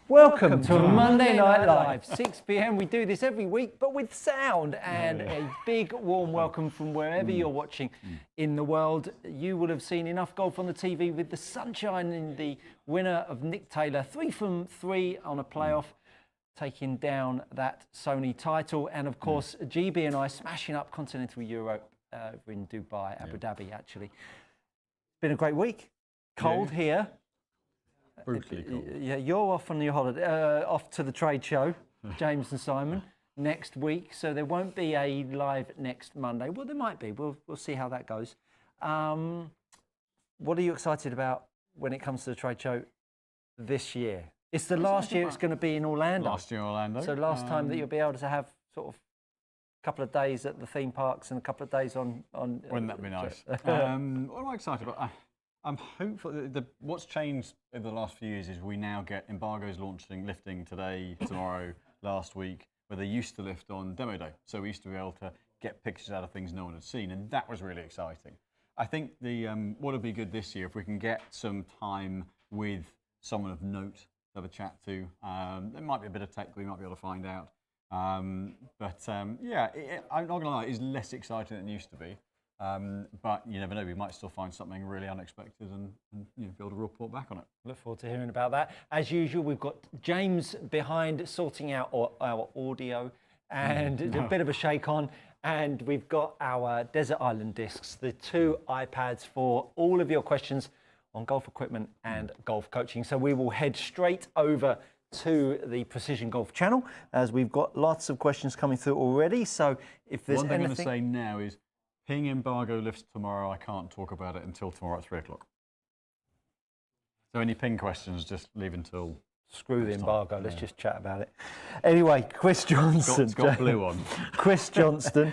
Welcome to Monday Night Live, 6 p.m. We do this every week, but with sound, and a big warm welcome from wherever you're watching in the world. You will have seen enough golf on the TV with the sunshine in the winner of Nick Taylor, 3 from 3 on a playoff, taking down that Sony title, and of course GB and I smashing up Continental Europe in Dubai, Abu Dhabi actually. Been a great week. Cold here. Brutally cold. Yeah, you're off on your holiday, off to the trade show, James and Simon, next week. So there won't be a live next Monday. Well, there might be. We'll see how that goes. What are you excited about when it comes to the trade show this year? It's the last year it's going to be in Orlando. Last year in Orlando. So last time that you'll be able to have sort of a couple of days at the theme parks and a couple of days on. Wouldn't that be nice? What am I excited about? I'm hopeful. What's changed over the last few years is we now get embargoes lifting today, tomorrow, last week, where they used to lift on demo day. So we used to be able to get pictures out of things no one had seen, and that was really exciting. I think what would be good this year if we can get some time with someone of note to have a chat to. There might be a bit of tech we might be able to find out. Yeah, I'm not gonna lie, it is less exciting than it used to be. But you never know, we might still find something really unexpected and be able to report back on it. Look forward to hearing about that. As usual, we've got James behind sorting out our audio and a bit of a shake on. And we've got our Desert Island discs, the 2 iPads for all of your questions on golf equipment and golf coaching. So we will head straight over to the Precision Golf channel as we've got lots of questions coming through already. So if there's one thing anything... I'm going to say now is, ping embargo lifts tomorrow. I can't talk about it until tomorrow at 3 o'clock. So any ping questions, just leave until... Screw the embargo, let's just chat about it. Anyway, Chris Johnson. It's got blue on. Chris Johnson.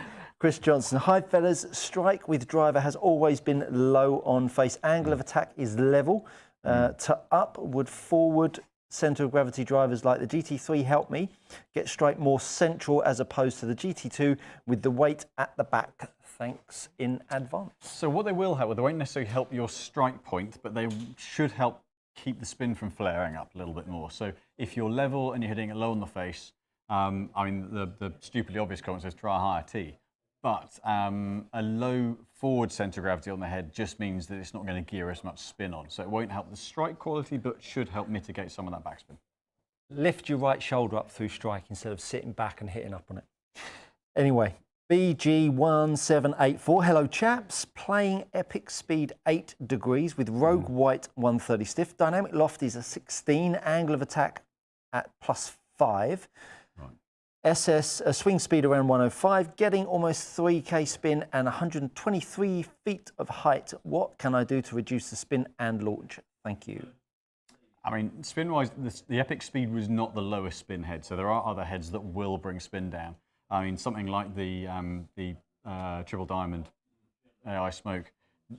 Hi fellas, strike with driver has always been low on face. Angle of attack is level. To upward, forward, centre of gravity drivers like the GT3 help me get strike more central as opposed to the GT2 with the weight at the back. Thanks in advance. So what they will help with, they won't necessarily help your strike point, but they should help keep the spin from flaring up a little bit more. So if you're level and you're hitting it low on the face, I mean, the stupidly obvious comment says try a higher tee, but a low forward centre of gravity on the head just means that it's not going to gear as much spin on. So it won't help the strike quality, but should help mitigate some of that backspin. Lift your right shoulder up through strike instead of sitting back and hitting up on it. Anyway. BG1784, hello chaps, playing epic speed 8 degrees with Rogue White 130 stiff. Dynamic loft is a 16, angle of attack at +5. Right. SS, a swing speed around 105, getting almost 3K spin and 123 feet of height. What can I do to reduce the spin and launch? Thank you. I mean, spin-wise, the epic speed was not the lowest spin head, so there are other heads that will bring spin down. I mean, something like the Triple Diamond AI Smoke,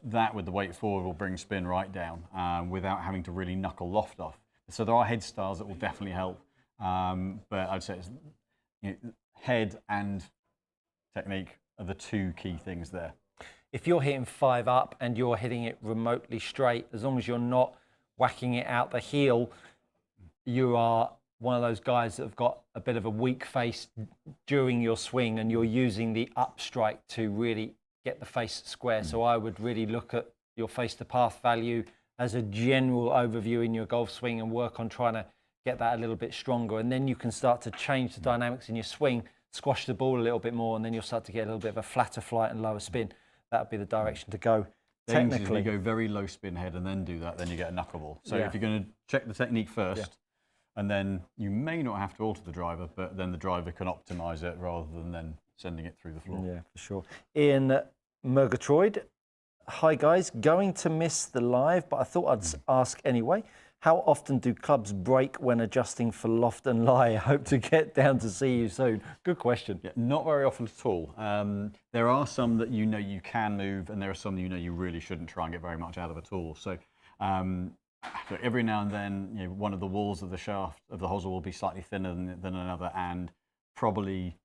that with the weight forward will bring spin right down without having to really knuckle loft off. So there are head styles that will definitely help, but I'd say it's, head and technique are the 2 key things there. If you're hitting 5 up and you're hitting it remotely straight, as long as you're not whacking it out the heel, you are one of those guys that have got a bit of a weak face during your swing and you're using the up strike to really get the face square. So I would really look at your face to path value as a general overview in your golf swing and work on trying to get that a little bit stronger. And then you can start to change the dynamics in your swing, squash the ball a little bit more, and then you'll start to get a little bit of a flatter flight and lower spin. That would be the direction to go. Technically, if you go very low spin head and then do that, then you get a knuckleball. So if you're going to check the technique first, and then you may not have to alter the driver, but then the driver can optimize it rather than then sending it through the floor. Yeah, for sure. In Murgatroyd, hi guys, going to miss the live, but I thought I'd ask anyway. How often do clubs break when adjusting for loft and lie? I hope to get down to see you soon. Good question. Yeah, not very often at all. There are some that you know you can move, and there are some that you know you really shouldn't try and get very much out of at all. So every now and then, one of the walls of the shaft of the hosel will be slightly thinner than another, and probably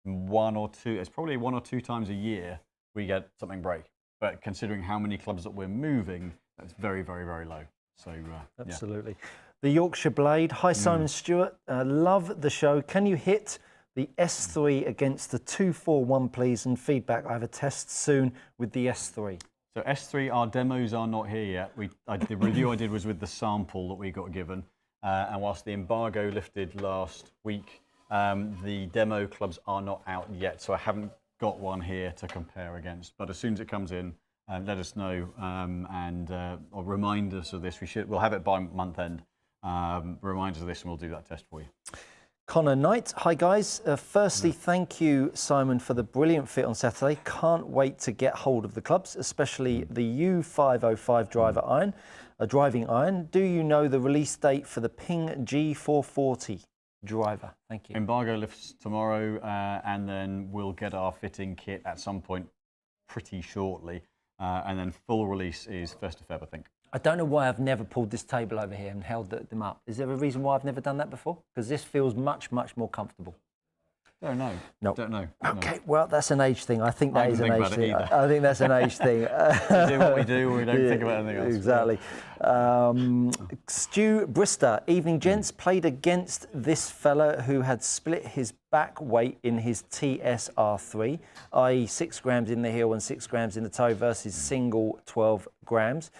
one or two times a year we get something break. But considering how many clubs that we're moving, that's very, very, very low. So absolutely. The Yorkshire Blade. Hi, Simon Stewart. Love the show. Can you hit the S3 against the 241, please? And feedback. I have a test soon with the S3. So S3, our demos are not here yet. The review I did was with the sample that we got given. And whilst the embargo lifted last week, the demo clubs are not out yet. So I haven't got one here to compare against. But as soon as it comes in, let us know or remind us of this. We'll have it by month end. Remind us of this and we'll do that test for you. Connor Knight, hi guys. Firstly, thank you, Simon, for the brilliant fit on Saturday. Can't wait to get hold of the clubs, especially the U505 driving iron. Do you know the release date for the Ping G440 driver? Thank you. Embargo lifts tomorrow, and then we'll get our fitting kit at some point pretty shortly. And then full release is 1st of Feb, I think. I don't know why I've never pulled this table over here and held them up. Is there a reason why I've never done that before? Because this feels much, much more comfortable. Don't know. No. Don't know. Okay, well, that's an age thing. I think that is an age thing. I I think that's an age thing. We do what we do, we don't think about anything else. Exactly. Stu Brister, evening gents, played against this fella who had split his back weight in his TSR3, i.e. 6 grams in the heel and 6 grams in the toe versus single 12 grams.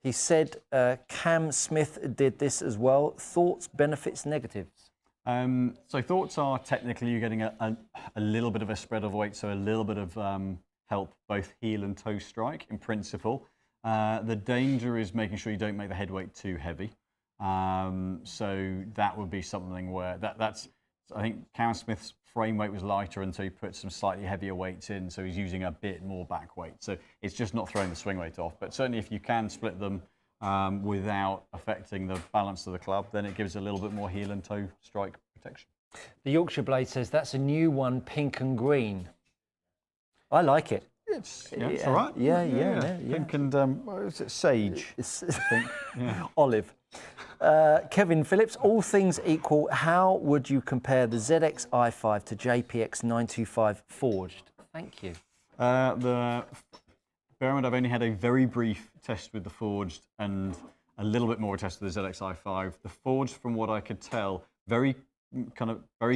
He said Cam Smith did this as well. Thoughts, benefits, negatives? So thoughts are technically you're getting a little bit of a spread of weight, so a little bit of help both heel and toe strike in principle. The danger is making sure you don't make the head weight too heavy. So that would be something where that's I think Cam Smith's frame weight was lighter until he put some slightly heavier weights in, so he's using a bit more back weight. So it's just not throwing the swing weight off. But certainly if you can split them without affecting the balance of the club, then it gives a little bit more heel and toe strike protection. The Yorkshire Blade says that's a new one, pink and green. I like it. It's all right. Yeah. Pink and what is it? Sage. I think. Yeah. Olive. Kevin Phillips, all things equal, how would you compare the ZX i5 to JPX 925 forged? Thank you. Bear in mind, I've only had a very brief test with the forged and a little bit more test with the ZX i5. The forged, from what I could tell, very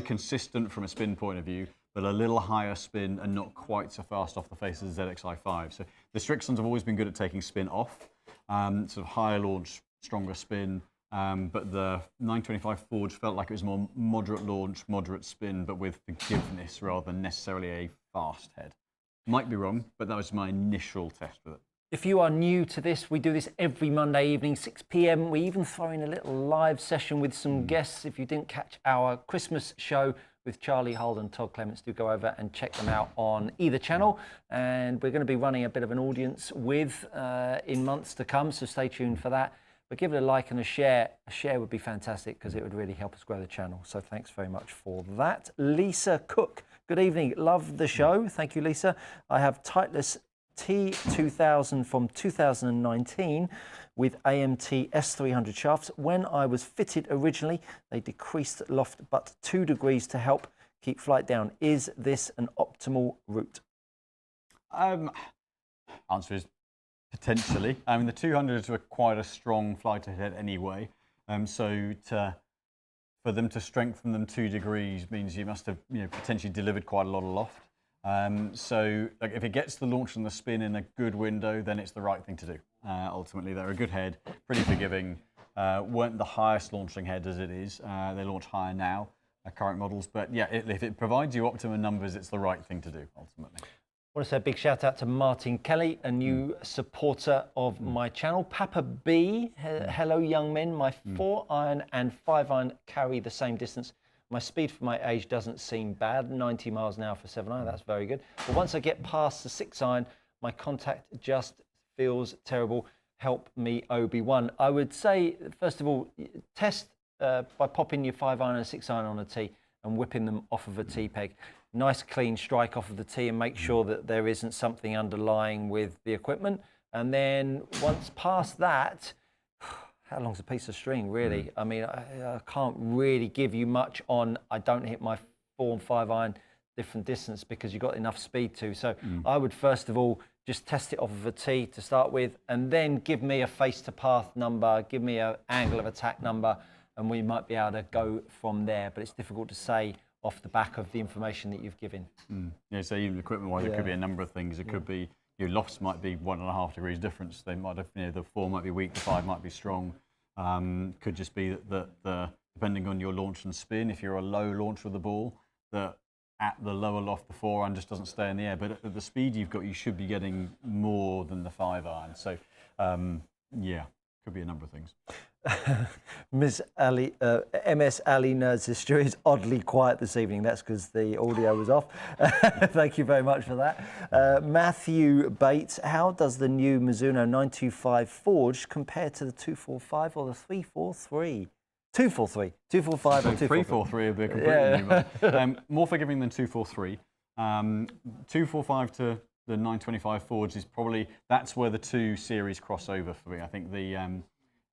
consistent from a spin point of view, but a little higher spin and not quite so fast off the face of the ZX i5. So the Strixons have always been good at taking spin off, sort of higher launch, stronger spin. But the 925 Forge felt like it was more moderate launch, moderate spin, but with forgiveness rather than necessarily a fast head. Might be wrong, but that was my initial test with it. If you are new to this, we do this every Monday evening, 6 p.m. We even throw in a little live session with some guests. If you didn't catch our Christmas show with Charlie Hull and Todd Clements, do go over and check them out on either channel. And we're going to be running a bit of an audience with in months to come, so stay tuned for that. But give it a like and a share. A share would be fantastic because it would really help us grow the channel. So thanks very much for that. Lisa Cook, good evening. Love the show. Thank you, Lisa. I have Titleist T2000 from 2019 with AMT S300 shafts. When I was fitted originally, they decreased loft but 2 degrees to help keep flight down. Is this an optimal route? Answer is potentially. I mean, the 200s were quite a strong flight ahead anyway. For them to strengthen them 2 degrees means you must have potentially delivered quite a lot of loft. So like, if it gets the launch and the spin in a good window, then it's the right thing to do. Ultimately, they're a good head, pretty forgiving. Weren't the highest launching head as it is. They launch higher now, current models. But yeah, if it provides you optimum numbers, it's the right thing to do, ultimately. I want to say a big shout out to Martin Kelly, a new supporter of my channel. Papa B, hello young men. My 4-iron and 5-iron carry the same distance. My speed for my age doesn't seem bad, 90 miles an hour for 7-iron, that's very good. But once I get past the 6-iron, my contact just feels terrible. Help me, Obi-Wan. I would say, first of all, test by popping your 5-iron and 6-iron on a tee and whipping them off of a tee peg. Nice clean strike off of the tee and make sure that there isn't something underlying with the equipment. And then once past that, how long's a piece of string, really? I mean, I can't really give you much on, I don't hit my 4 and 5-iron different distance because you've got enough speed to. So I would first of all just test it off of a tee to start with, and then give me a face to path number, give me an angle of attack number, and we might be able to go from there. But it's difficult to say off the back of the information that you've given. Yeah, so even equipment-wise, it could be a number of things. It could be your lofts might be 1.5 degrees difference. They might have, the 4 might be weak, the 5 might be strong. Could just be that depending on your launch and spin, if you're a low launcher of the ball, that at the lower loft, the 4-iron just doesn't stay in the air. But at the speed you've got, you should be getting more than the 5-iron. So, yeah, could be a number of things. MS Ali Nerds History is oddly quiet this evening. That's because the audio was off. Thank you very much for that. Matthew Bates, how does the new Mizuno 925 Forged compare to the 245 or the 343? 243, 245 or 243? 343 would be a completely new one. More forgiving than 243. 245 to the 925 Forged is probably, that's where the two series cross over for me. I think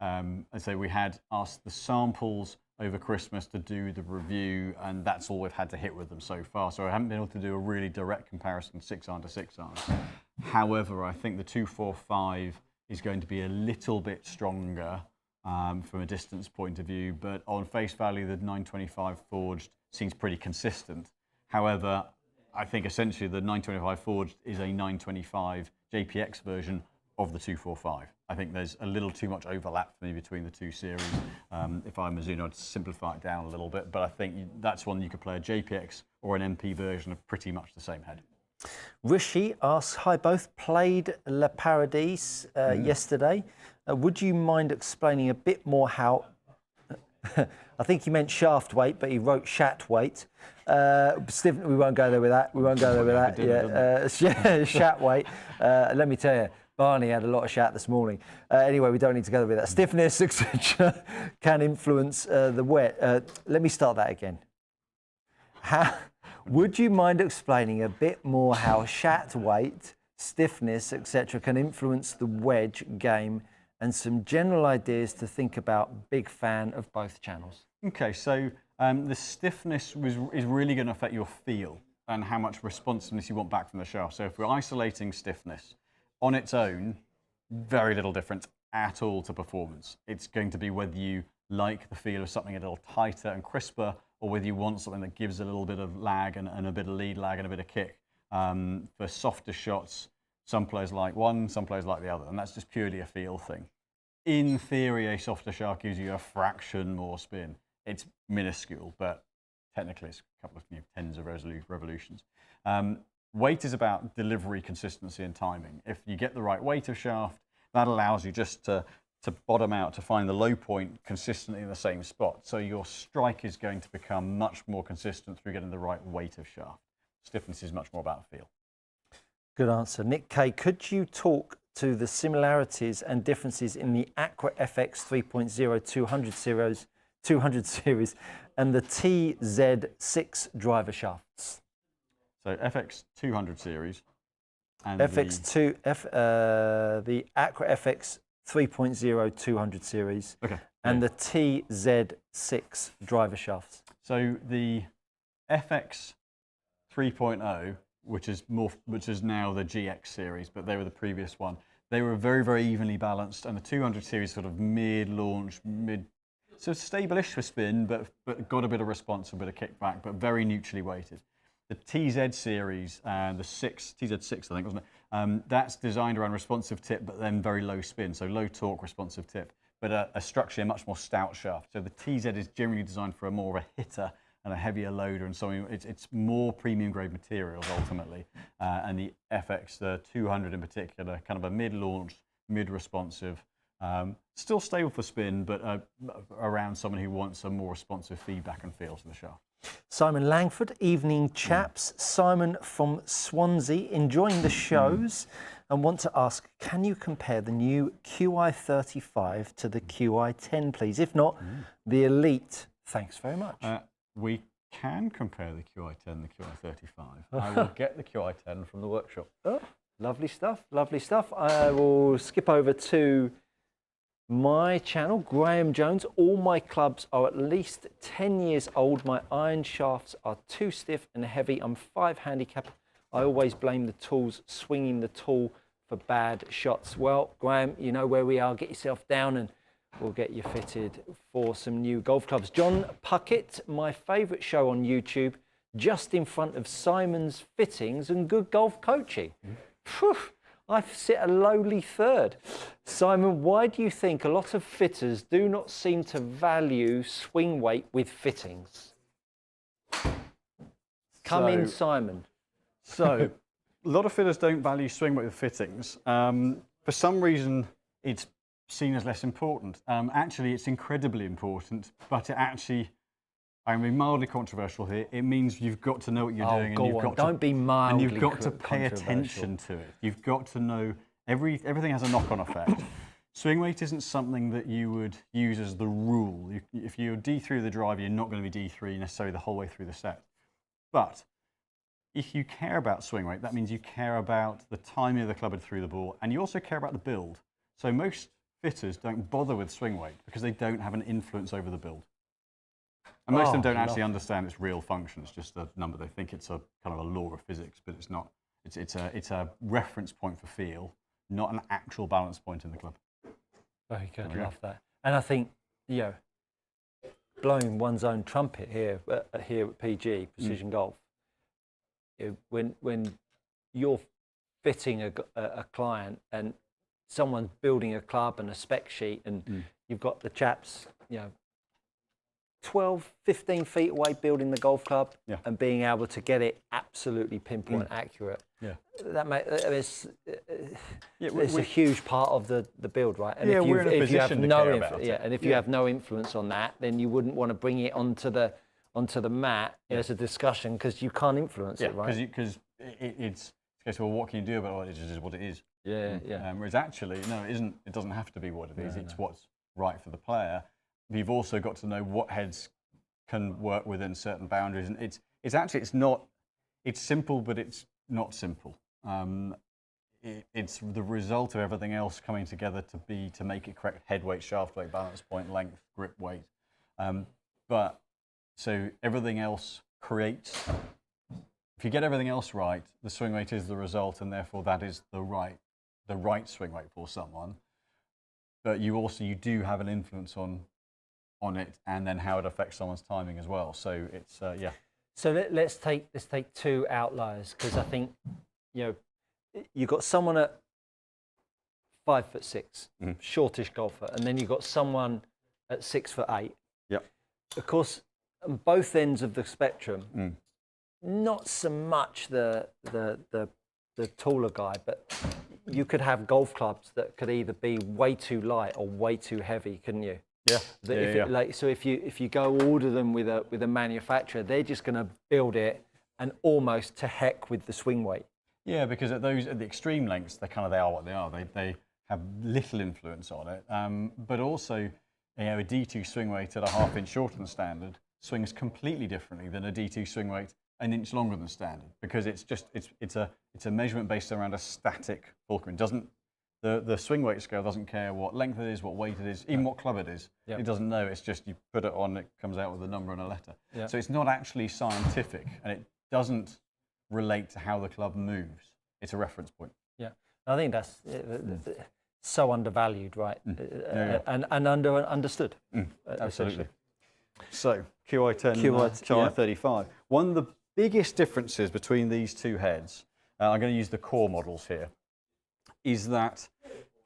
I say we had asked the samples over Christmas to do the review, and that's all we've had to hit with them so far. So I haven't been able to do a really direct comparison 6-iron to 6-iron. However, I think the 245 is going to be a little bit stronger from a distance point of view, but on face value, the 925 Forged seems pretty consistent. However, I think essentially the 925 Forged is a 925 JPX version of the 245. I think there's a little too much overlap for me between the two series. If I'm Mizuno, I'd simplify it down a little bit, but I think that's one you could play a JPX or an MP version of pretty much the same head. Rishi asks, hi, both played La Paradise yesterday. Would you mind explaining a bit more how, I think he meant shaft weight, but he wrote shat weight. We won't go there with that. We won't go there with that. Yeah, shat weight. Let me tell you, Barney had a lot of shat this morning. Anyway, we don't need to go there with that. Stiffness, etc., can influence the wet. Let me start that again. Would you mind explaining a bit more how shat weight, stiffness, etc., can influence the wedge game, and some general ideas to think about? Big fan of both channels. Okay, so the stiffness is really going to affect your feel and how much responsiveness you want back from the shaft. So if we're isolating stiffness, on its own, very little difference at all to performance. It's going to be whether you like the feel of something a little tighter and crisper, or whether you want something that gives a little bit of lag and a bit of lead lag and a bit of kick. For softer shots, some players like one, some players like the other, and that's just purely a feel thing. In theory, a softer shaft gives you a fraction more spin. It's minuscule, but technically it's a couple of tens of revolutions. Weight is about delivery, consistency, and timing. If you get the right weight of shaft, that allows you just to bottom out, to find the low point consistently in the same spot. So your strike is going to become much more consistent through getting the right weight of shaft. Stiffness is much more about feel. Good answer. Nick K, could you talk to the similarities and differences in the Aqua FX 3.0 200 series and the TZ6 driver shafts? So FX 200 series and the Aqua FX 3.0 200 series, okay, and the TZ6 driver shafts. So the FX 3.0, which is now the GX series, but they were the previous one. They were very, very evenly balanced, and the 200 series sort of mid-launch, so stable-ish for spin, but got a bit of response, a bit of kickback, but very neutrally weighted. The TZ series, the TZ6, I think, wasn't it? That's designed around responsive tip, but then very low spin, so low torque responsive tip, but a structurally a much more stout shaft. So the TZ is generally designed for a more of a hitter and a heavier loader, and so it's more premium grade materials ultimately. And the FX, the 200 in particular, kind of a mid-launch, mid-responsive, still stable for spin, but around someone who wants a more responsive feedback and feel to the shaft. Simon Langford, evening chaps. Simon from Swansea, enjoying the shows and want to ask, can you compare the new QI35 to the QI10, please? If not, the Elite. Thanks very much. We can compare the QI10 and the QI35. I will get the QI10 from the workshop. Oh, lovely stuff, lovely stuff. I will skip over to my channel, Graham Jones. All my clubs are at least 10 years old. My iron shafts are too stiff and heavy. I'm 5 handicap. I always blame the tools, swinging the tool for bad shots. Well, Graham, you know where we are. Get yourself down and we'll get you fitted for some new golf clubs. John Puckett, my favourite show on YouTube, just in front of Simon's Fittings and Good Golf Coaching. Phew, I sit a lowly third. Simon, why do you think a lot of fitters do not seem to value swing weight with fittings? Come in, Simon. So, a lot of fitters don't value swing weight with fittings. For some reason, it's seen as less important. Actually, it's incredibly important, but it actually, I mean, mildly controversial here. It means you've got to know what you're doing, and you've got Don't be mildly and you've got to pay attention to it. You've got to know everything has a knock-on effect. Swing weight isn't something that you would use as the rule. If you're D3 the driver, you're not going to be D3 necessarily the whole way through the set. But if you care about swing weight, that means you care about the timing of the club head through the ball, and you also care about the build. So most fitters don't bother with swing weight because they don't have an influence over the build. And most of them don't actually understand its real function. It's just a number. They think it's a kind of a law of physics, but it's not. It's a reference point for feel, not an actual balance point in the club. Very good. Love that. And I think, you know, blowing one's own trumpet here at PG Precision Golf. When you're fitting a client and someone's building a club and a spec sheet, and you've got the chaps, you know, 12, 15 feet away building the golf club and being able to get it absolutely pinpoint accurate. Yeah, it's a huge part of the build, right? And if you have no influence on that, then you wouldn't want to bring it onto the mat as a discussion because you can't influence it, right? Because it's okay. So what can you do about it? It is what it is. Yeah. Whereas actually, no, it isn't. It doesn't have to be what it is. It's what's right for the player. You've also got to know what heads can work within certain boundaries, and it's simple, but it's not simple. It's the result of everything else coming together to make it correct: head weight, shaft weight, balance point, length, grip weight. But so everything else creates. If you get everything else right, the swing weight is the result, and therefore that is the right swing weight for someone. But you do have an influence on it, and then how it affects someone's timing as well. So it's So let's take two outliers, because I think, you know, you've got someone at 5'6", shortish golfer, and then you've got someone at 6'8". Yep. Of course, on both ends of the spectrum, not so much the taller guy, but you could have golf clubs that could either be way too light or way too heavy, couldn't you? Yeah. So if you go order them with a manufacturer, they're just going to build it and almost to heck with the swing weight. Yeah, because at the extreme lengths, they are what they are. They have little influence on it. But also, you know, a D2 swing weight at a half-inch shorter than standard swings completely differently than a D2 swing weight an inch longer than standard, because it's a measurement based around a static fulcrum. The swing weight scale doesn't care what length it is, what weight it is, even what club it is. It doesn't know. It's just you put it on, it comes out with a number and a letter. So it's not actually scientific, and it doesn't relate to how the club moves. It's a reference point. Yeah, I think that's so undervalued, right? And understood. Absolutely. So QI10, QI35. One of the biggest differences between these two heads, I'm going to use the core models here, is that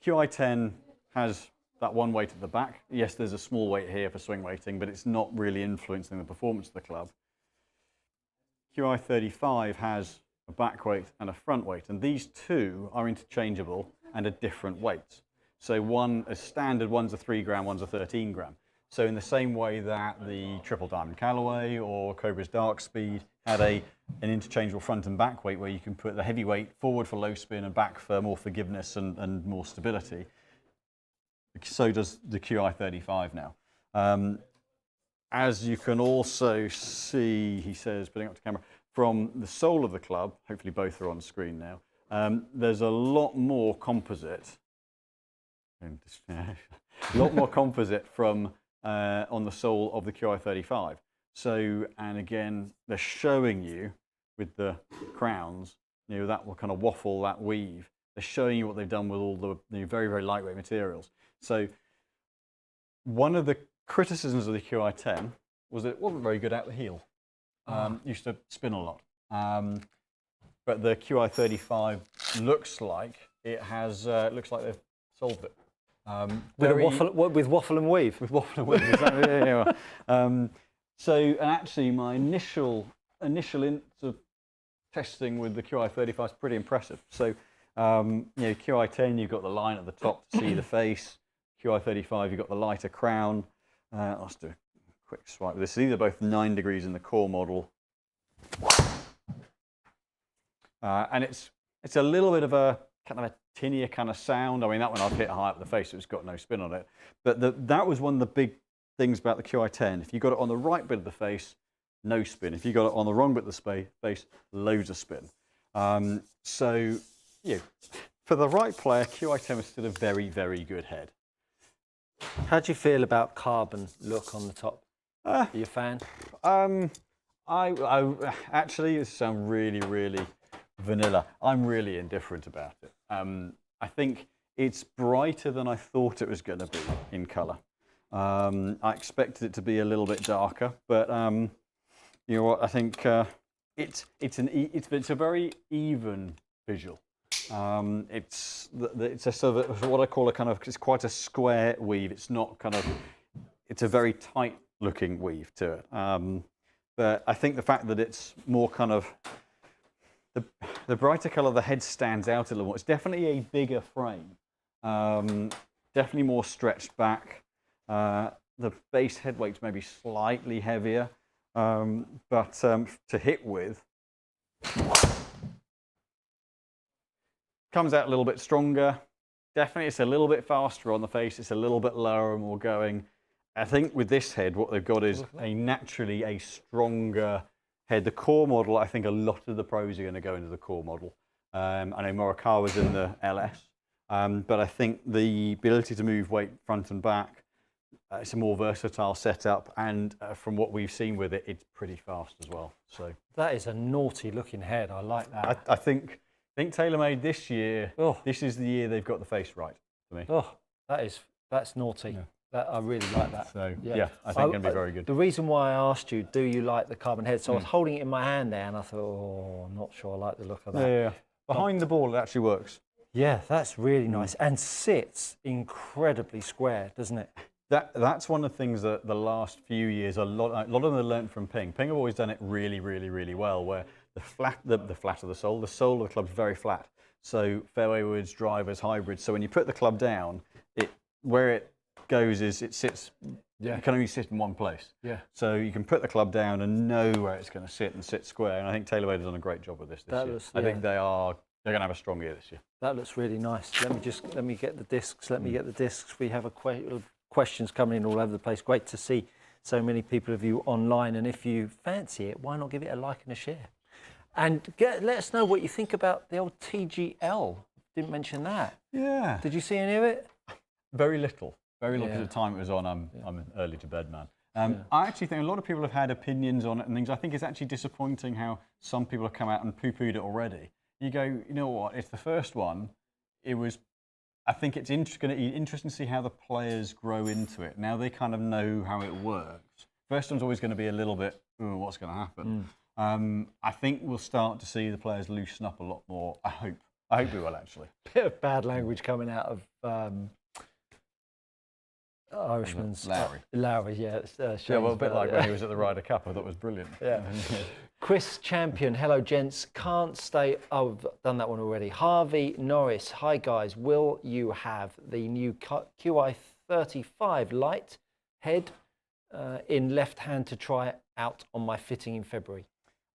QI10 has that one weight at the back. Yes, there's a small weight here for swing weighting, but it's not really influencing the performance of the club. QI35 has a back weight and a front weight, and these two are interchangeable and are different weights. So one is standard, one's a 3 gram, one's a 13 gram. So in the same way that the Triple Diamond Callaway or Cobra's Dark Speed had an interchangeable front and back weight where you can put the heavy weight forward for low spin and back for more forgiveness and more stability, so does the QI35 now. As you can also see, he says, putting up to camera, from the sole of the club, hopefully both are on screen now, there's a lot more composite, from on the sole of the QI35. So, and again, they're showing you with the crowns, you know, that will kind of waffle, that weave. They're showing you what they've done with all the very, very lightweight materials. So one of the criticisms of the QI10 was that it wasn't very good out the heel. Used to spin a lot. But the QI35 looks like it has, looks like they've solved it. With waffle and weave. With waffle and weave, exactly. Yeah. So, and actually, my initial sort of testing with the QI35 is pretty impressive. So, you know, QI10, you've got the line at the top to see the face. QI35, you've got the lighter crown. Let's do a quick swipe with this. These are both 9 degrees in the core model. And it's a little bit of a kind of a tinnier kind of sound. I mean, that one I've hit high up the face, so it's got no spin on it. But that was one of the big things about the QI10. If you got it on the right bit of the face, no spin. If you got it on the wrong bit of the face, loads of spin. So, you know, for the right player, QI10 is still a very, very good head. How do you feel about carbon look on the top? Are you a fan? I actually, this sounds really, really vanilla. I'm really indifferent about it. I think it's brighter than I thought it was going to be in colour. I expected it to be a little bit darker, but you know what? I think it's a very even visual. It's a sort of what I call a kind of, it's quite a square weave. It's not kind of, it's a very tight looking weave to it. But I think the fact that it's more kind of, the brighter colour of the head stands out a little more. It's definitely a bigger frame, definitely more stretched back. The base head weight's maybe slightly heavier, but to hit with, comes out a little bit stronger. Definitely it's a little bit faster on the face. It's a little bit lower and more going. I think with this head, what they've got is naturally a stronger head. The core model, I think a lot of the pros are going to go into the core model. I know Morikawa's in the LS, but I think the ability to move weight front and back, it's a more versatile setup, and from what we've seen with it, it's pretty fast as well. So that is a naughty looking head. I like that. I think TaylorMade this year, this is the year they've got the face right for me. Oh, that's naughty. Yeah. I really like that. So yeah, I think it's going to be very good. The reason why I asked you, do you like the carbon head? So I was holding it in my hand there, and I thought, oh, I'm not sure I like the look of that. Yeah. Behind the ball, it actually works. Yeah, that's really nice, and sits incredibly square, doesn't it? That's one of the things that the last few years, a lot of them have learned from Ping. Ping have always done it really, really, really well, where the flat of the sole of the club's very flat. So fairway woods, drivers, hybrids. So when you put the club down, where it goes is it sits. Yeah. It can only sit in one place. Yeah. So you can put the club down and know where it's going to sit and sit square. And I think TaylorMade has done a great job with this year. I think they're going to have a strong year this year. That looks really nice. Let me get the discs. We have questions coming in all over the place. Great to see so many people of you online. And if you fancy it, why not give it a like and a share? And let us know what you think about the old TGL. Didn't mention that. Yeah. Did you see any of it? Very little. Very little at the time it was on. I'm an early to bed man. I actually think a lot of people have had opinions on it and things. I think it's actually disappointing how some people have come out and poo-pooed it already. You go, you know what? It's the first one. I think it's going to be interesting to see how the players grow into it. Now they kind of know how it works. First one's always going to be a little bit, ooh, what's going to happen? I think we'll start to see the players loosen up a lot more. I hope we will actually. Bit of bad language coming out of Irishman's Lowry, yeah. Well, a bit like when he was at the Ryder Cup. I thought it was brilliant. Yeah. Chris Champion, hello gents. Can't stay. Oh, I've done that one already. Harvey Norris, hi guys. Will you have the new QI 35 light head in left hand to try out on my fitting in February?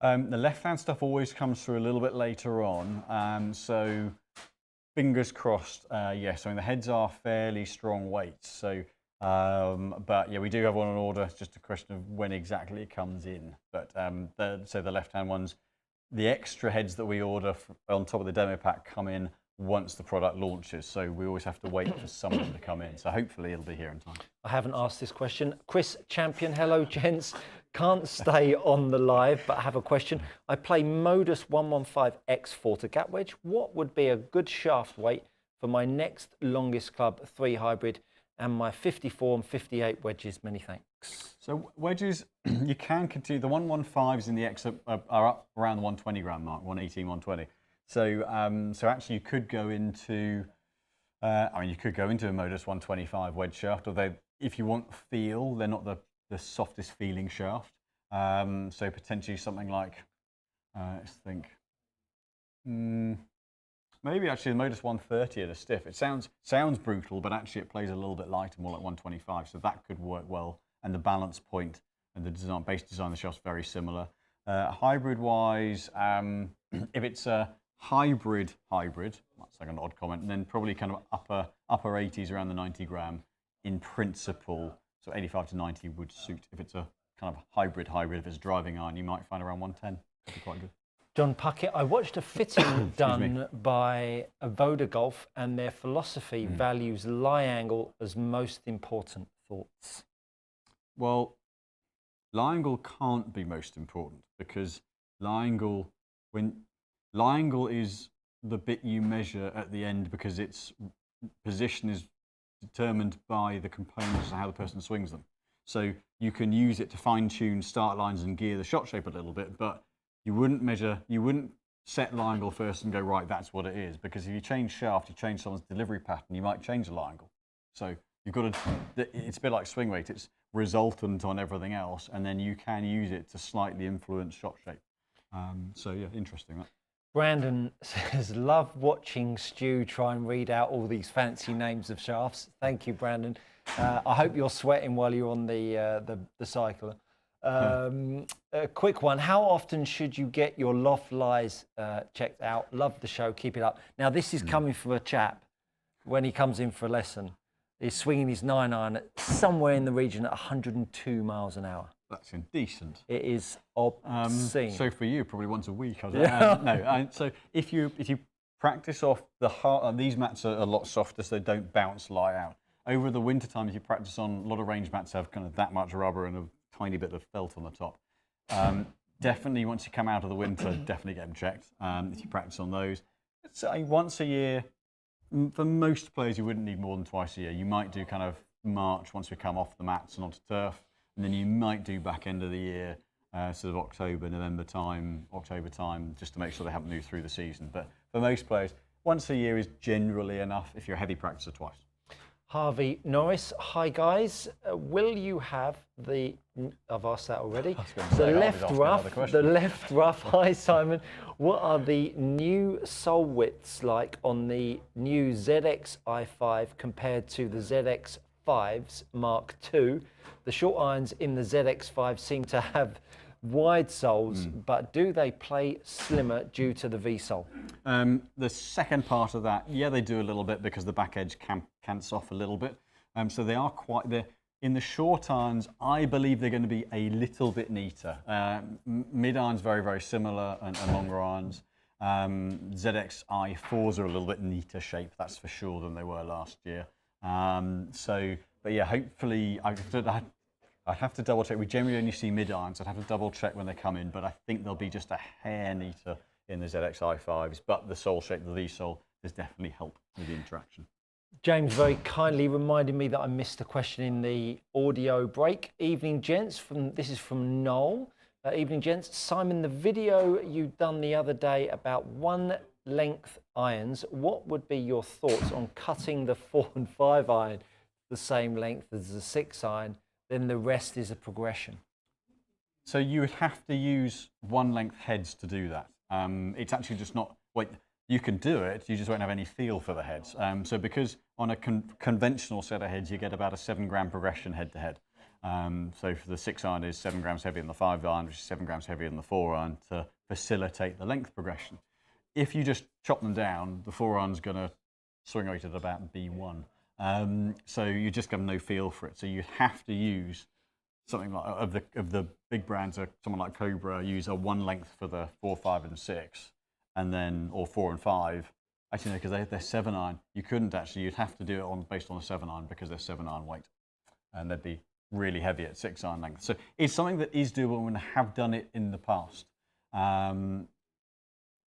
The left-hand stuff always comes through a little bit later on, so fingers crossed. Yes, I mean the heads are fairly strong weights, so but yeah, we do have one on order. It's just a question of when exactly it comes in. But so the left-hand ones, the extra heads that we order on top of the demo pack come in once the product launches. So we always have to wait for some of them to come in. So hopefully it'll be here in time. I haven't asked this question. Chris Champion, hello gents. Can't stay on the live, but I have a question. I play Modus 115 X4 to gap wedge. What would be a good shaft weight for my next longest club 3 hybrid and my 54 and 58 wedges. Many thanks. So wedges, you can continue. The 115s in the X are up around the 120 gram mark, 118, 120. So so actually you could go into, you could go into a Modus 125 wedge shaft, although if you want feel, they're not the softest feeling shaft. So potentially something like, let's think, maybe actually the Modus 130 at a stiff. It sounds brutal, but actually it plays a little bit lighter, more like 125. So that could work well. And the balance point and the base design of the shaft's very similar. Hybrid-wise, if it's a hybrid, that's like an odd comment, and then probably kind of upper 80s around the 90 gram in principle. So 85 to 90 would suit. If it's a kind of hybrid, if it's a driving iron, you might find around 110. That'd be quite good. John Puckett, I watched a fitting done by Avoda Golf, and their philosophy values lie angle as most important. Thoughts? Well, lie angle can't be most important because lie angle is the bit you measure at the end because its position is determined by the components and how the person swings them. So you can use it to fine tune start lines and gear the shot shape a little bit, but you wouldn't set lie angle first and go, right, that's what it is. Because if you change shaft, you change someone's delivery pattern, you might change the lie angle. So you've got to, it's a bit like swing weight, it's resultant on everything else, and then you can use it to slightly influence shot shape. So yeah, interesting that. Brandon says, love watching Stu try and read out all these fancy names of shafts. Thank you, Brandon. I hope you're sweating while you're on the cycle. A quick one. How often should you get your loft lies checked out? Love the show. Keep it up. Now, this is coming from a chap when he comes in for a lesson. He's swinging his 9-iron at somewhere in the region at 102 miles an hour. That's indecent. It is obscene. So for you, probably once a week. Yeah. So if you practice off the hard, these mats are a lot softer, so they don't bounce lie out. Over the winter time, if you practice on a lot of range mats, have kind of that much rubber and a tiny bit of felt on the top. Definitely, once you come out of the winter, definitely get them checked. If you practice on those, so once a year. For most players, you wouldn't need more than twice a year. You might do kind of March once we come off the mats and onto turf, and then you might do back end of the year, sort of October time, just to make sure they haven't moved through the season. But for most players, once a year is generally enough if you're a heavy practicer twice. Harvey Norris, hi guys. Will you have I've asked that already. The left rough, hi Simon. What are the new sole widths like on the new ZX i5 compared to the ZX5s Mark II? The short irons in the ZX5 seem to have wide soles, but do they play slimmer due to the V-sole? The second part of that, yeah, they do a little bit because the back edge cants off a little bit. So they are in the short irons, I believe they're going to be a little bit neater. Mid irons very, very similar, and longer irons. ZX i4s are a little bit neater shape, that's for sure, than they were last year. But yeah, hopefully, I'd have to double check. We generally only see mid irons. I'd have to double check when they come in, but I think they'll be just a hair neater in the ZX i5s. But the sole shape, the V sole, has definitely helped with the interaction. James very kindly reminded me that I missed a question in the audio break. Evening, gents. This is from Noel. Evening, gents. Simon, the video you done the other day about one length irons, what would be your thoughts on cutting the 4 and 5 iron the same length as the 6 iron? Then the rest is a progression. So you would have to use one length heads to do that. It's actually just not, you can do it, you just won't have any feel for the heads. So because on a conventional set of heads, you get about a 7 gram progression head to head. So for the 6 iron is 7 grams heavier than the 5 iron, which is 7 grams heavier than the 4 iron to facilitate the length progression. If you just chop them down, the 4 iron's going to swing weight at about B1. So you just have no feel for it. So you have to use something like of the big brands, someone like Cobra, use a one length for the 4, 5, and 6, and then or 4 and 5. Actually, no, because they're 7 iron. You couldn't actually. You'd have to do it based on a 7 iron because they're 7 iron weight, and they'd be really heavy at 6 iron length. So it's something that is doable and have done it in the past.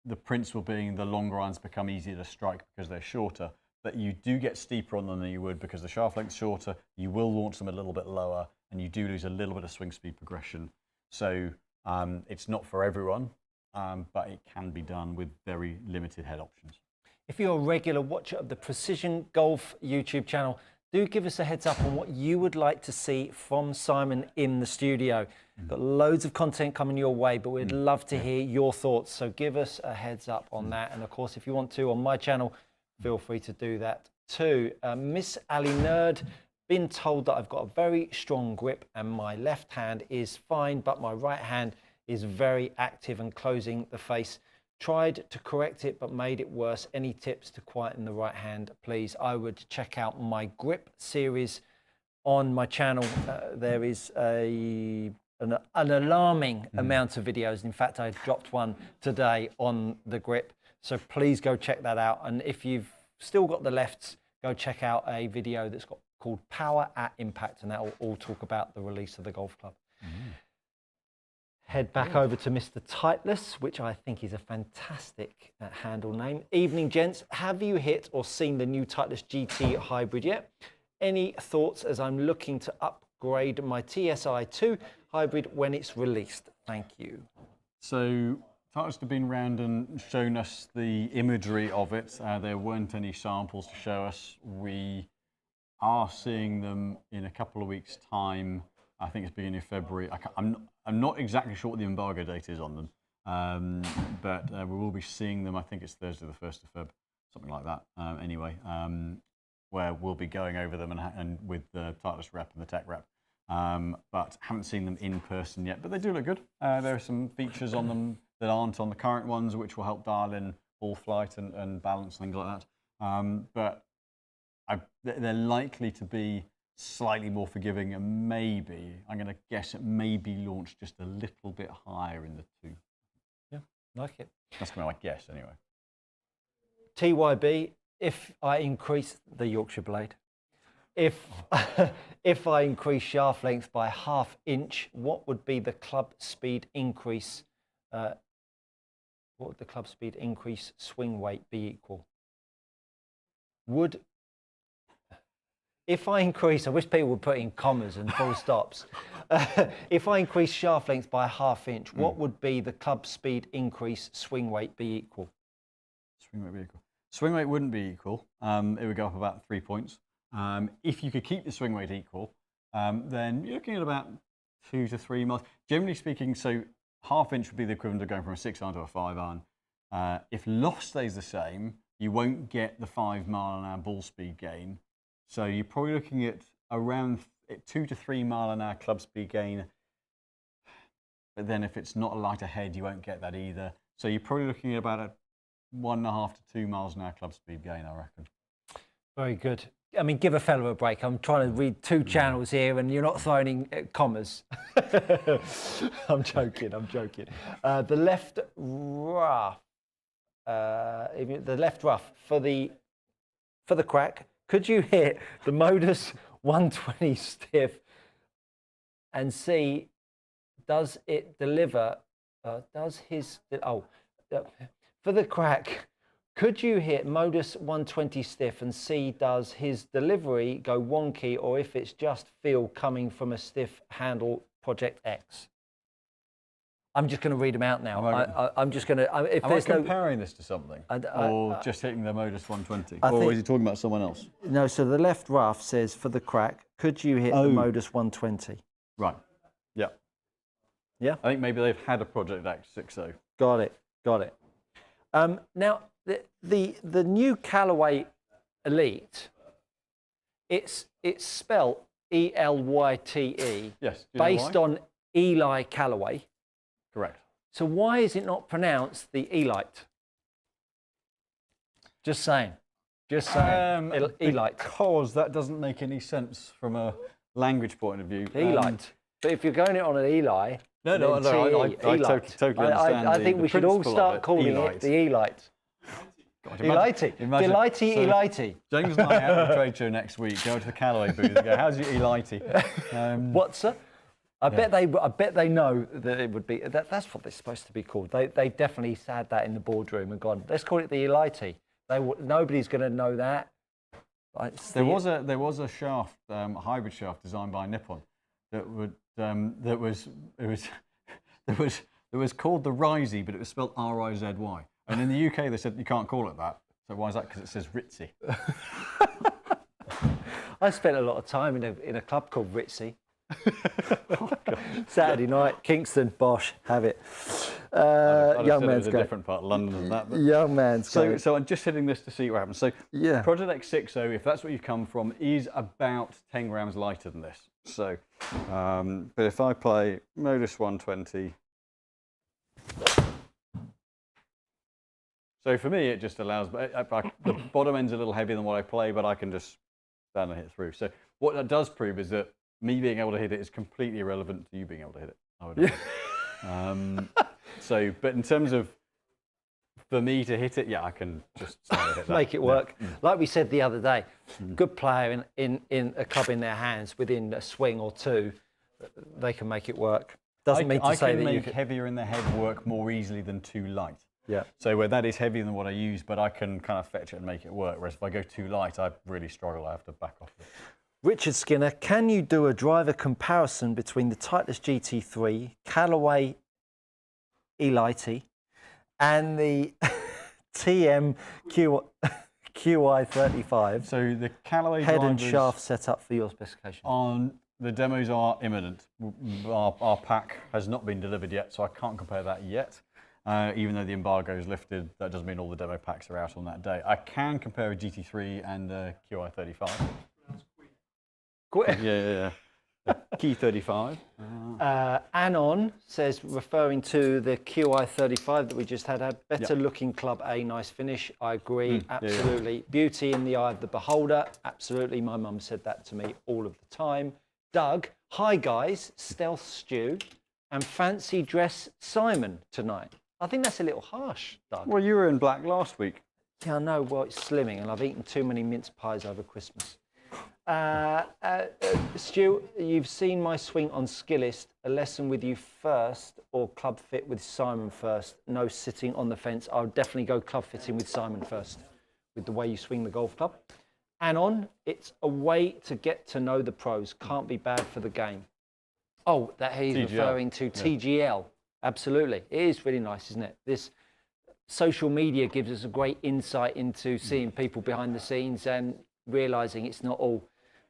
The principle being the longer irons become easier to strike because they're shorter. that you do get steeper on them than you would because the shaft length's shorter. You will launch them a little bit lower, and you do lose a little bit of swing speed progression. So it's not for everyone, but it can be done with very limited head options. If you're a regular watcher of the Precision Golf YouTube channel, do give us a heads up on what you would like to see from Simon in the studio. Got loads of content coming your way, but we'd love to hear your thoughts. So give us a heads up on that. And of course, if you want to, on my channel, feel free to do that too. Miss Ali Nerd, been told that I've got a very strong grip and my left hand is fine, but my right hand is very active and closing the face. Tried to correct it, but made it worse. Any tips to quieten the right hand, please? I would check out my grip series on my channel. There is an alarming amount of videos. In fact, I dropped one today on the grip. So please go check that out. And if you've still got the lefts, go check out a video that's called Power at Impact, and that will all talk about the release of the golf club. Head back over to Mr. Titleist, which I think is a fantastic handle name. Evening, gents. Have you hit or seen the new Titleist GT Hybrid yet? Any thoughts as I'm looking to upgrade my TSI 2 Hybrid when it's released? Thank you. So Titleist have been around and shown us the imagery of it. There weren't any samples to show us. We are seeing them in a couple of weeks' time. I think it's beginning of February. I'm not exactly sure what the embargo date is on them, but we will be seeing them. I think it's Thursday the 1st of Feb, something like that. Anyway, where we'll be going over them and with the Titleist rep and the tech rep, but haven't seen them in person yet. But they do look good. There are some features on them that aren't on the current ones, which will help dial in ball flight and balance, things like that. But they're likely to be slightly more forgiving, and maybe, I'm going to guess it may be launched just a little bit higher in the 2. Yeah, like it. That's my guess anyway. TYB, if I increase the Yorkshire blade, if I increase shaft length by ½ inch, what would be the club speed increase? What would the club speed increase swing weight be equal? If I increase, I wish people would put in commas and full stops. If I increase shaft length by ½ inch, what would be the club speed increase swing weight be equal? Swing weight be equal. Swing weight wouldn't be equal. It would go up about 3 points. If you could keep the swing weight equal, then you're looking at about 2 to 3 miles. Generally speaking, so ½ inch would be the equivalent of going from a 6-iron to a 5-iron. If loft stays the same, you won't get the 5 mile-an-hour ball speed gain. So you're probably looking at around 2 to 3 mile-an-hour club speed gain. But then if it's not a lighter head, you won't get that either. So you're probably looking at about a 1.5 to 2 miles-an-hour club speed gain, I reckon. Very good. I mean, give a fellow a break. I'm trying to read 2 channels here, and you're not throwing in commas. I'm joking. The left rough. The left rough for the crack. Could you hit the Modus 120 stiff and see, does it deliver, for the crack, could you hit Modus 120 stiff and see, does his delivery go wonky, or if it's just feel coming from a stiff handle Project X? I'm just going to read them out now. I'm just going to. If am I comparing this to something, or just hitting the Modus 120, or is he talking about someone else? No. So the left rough says for the crack, could you hit the Modus 120? Right. Yeah. Yeah. I think maybe they've had a Project X 6.0. Got it. Now the new Callaway Elite, it's spelt ELYTE. Yes. Based on Eli Callaway. Correct. So why is it not pronounced the Elite? Just saying. Elite. Because that doesn't make any sense from a language point of view. Elite. But if you're going it on an Eli, I totally understand. I think we should all start calling it the Elite. Elite. James and I are at the trade show next week. Go to the Callaway booth and go, "How's your Elite?" What, sir? I bet they know that it would be. That's what they're supposed to be called. They definitely had that in the boardroom and gone, let's call it the Elite. Nobody's going to know that. There was a shaft, a hybrid shaft designed by Nippon that was called the Rizzy, but it was spelled R-I-Z-Y. And in the UK they said you can't call it that. So why is that? Because it says Ritzy. I spent a lot of time in a club called Ritzy. Saturday night, Kingston, bosh, have it. Young man's a different part of London than that. But young man's so I'm just hitting this to see what happens. So yeah. Project X60, if that's what you've come from, is about 10 grams lighter than this. So, but if I play Modus 120, so for me it just allows, the bottom end's a little heavier than what I play, but I can just stand and hit through. So what that does prove is that me being able to hit it is completely irrelevant to you being able to hit it, I would imagine. So, but in terms of for me to hit it, yeah, I can just hit that. Make it work. Yeah. Like we said the other day, good player in a club in their hands, within a swing or two, they can make it work. Doesn't mean to say that you can make heavier in the head work more easily than too light. Yeah. So where that is heavier than what I use, but I can kind of fetch it and make it work. Whereas if I go too light, I really struggle. I have to back off it. Richard Skinner, can you do a driver comparison between the Titleist GT3, Callaway Elite, and the TM QI35? So the Callaway head and shaft setup for your specification. On the demos are imminent. Our pack has not been delivered yet, so I can't compare that yet. Even though the embargo is lifted, that doesn't mean all the demo packs are out on that day. I can compare a GT3 and a QI35. Yeah. Key 35. Anon says, referring to the QI35 that we just had better looking club A, nice finish. I agree, absolutely. Yeah. Beauty in the eye of the beholder, absolutely. My mum said that to me all of the time. Doug, hi guys, Stealth Stew and Fancy Dress Simon tonight. I think that's a little harsh, Doug. Well, you were in black last week. Yeah, I know. Well, it's slimming and I've eaten too many mince pies over Christmas. Stu, you've seen my swing on Skillist. A lesson with you first or club fit with Simon first? No sitting on the fence. I'll definitely go club fitting with Simon first with the way you swing the golf club. Anon, it's a way to get to know the pros. Can't be bad for the game. Oh, that he's TGL. Referring to TGL. Absolutely. It is really nice, isn't it? This social media gives us a great insight into seeing people behind the scenes and realising it's not all